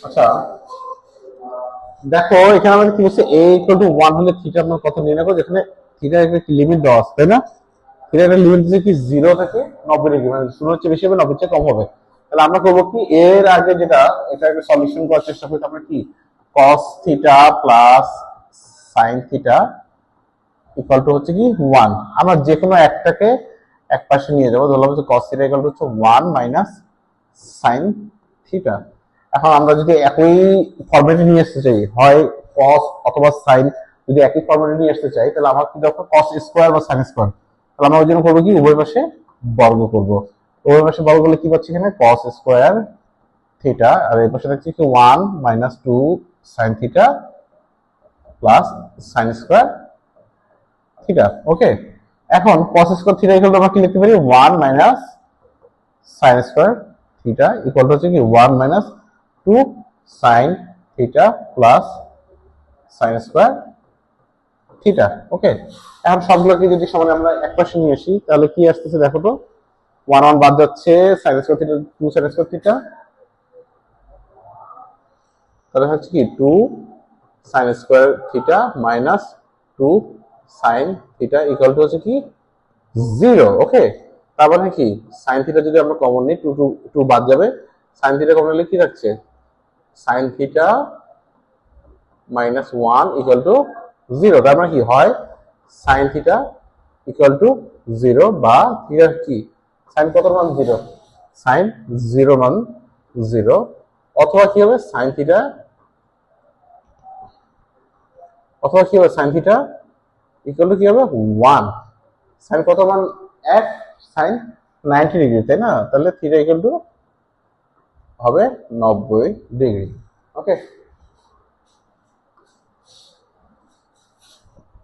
আচ্ছা, দেখো এখানে আমাদের কি বলছে a ইকুয়াল টু 1 হলে থিটা আমরা কত নির্ণয় করব, যেখানে থিটার একটা লিমিট দেওয়া আছে, তাই না? থিটার একটা লিমিট দিচ্ছে কি 0 থেকে 90 ডিগ্রি, মানে 0 হচ্ছে বেশি হবে, 90 হচ্ছে কম হবে। তাহলে আমরা করবো কি, এর আগে যেটা এটা একটা সলিউশন করার চেষ্টা করি, আমরা কি cos theta plus sin theta equal to হচ্ছে কি 1। আমরা যে কোনো একটাকে এক পাশে নিয়ে যাবো, ধরলাম হচ্ছে cos থিটা ইকুয়াল টু হচ্ছে 1 মাইনাস sin থিটা। এখন আমরা যদি একই ফরম্যাটে নিয়ে আসতে চাই, হয় cos অথবা sin, যদি একই ফরম্যাটে নিয়ে আসতে চাই, তাহলে আমার কি দরকার cos স্কয়ার বা sin স্কয়ার। তাহলে আমরা ওই জন্য করবো কি, উভয় পাশে বর্গ করব। উভয় পাশে বর্গ করলে কি পাচ্ছি, এখানে cos স্কয়ার থিটা, আর এই পাশে দেখছি কি 1 minus 2 sin theta plus sin square theta. Okay, এখন cos square theta equal to আমরা কি লিখতে পারি, 1 minus sin square theta equal to হচ্ছে কি 1 minus 2 sin theta plus sin square theta. Okay, এখন সবগুলোকে যদি সমানে আমরা একপাশে নিয়ে আসি, তাহলে কি আসতেছে দেখো তো, 1 1 বাদ যাচ্ছে, sin square theta 2 sin square theta, তাহলে হচ্ছে কি 2 sin square theta minus 2 sin theta equal to হচ্ছে কি 0। ওকে, তার মানে কি sin থিটা যদি আমরা কমন নিই, 2 2 2 বাদ যাবে, sin থিটা কমন নিলে কি থাকছে, sin theta minus 1 equal to 0। তার মানে কি হয় sin থিটা ইকুয়াল টু 0, বা থিটা কি sin কত মান 0, sin 0 মান 0, অথবা কি হবে sin থিটা, অথবা কি হবে sin থিটা ইকুয়াল টু কি হবে 1, sin কত মান 1, sin 90 ডিগ্রি, তাই না? তাহলে থিটা ইকুয়াল টু হবে 90 ডিগ্রি। ওকে,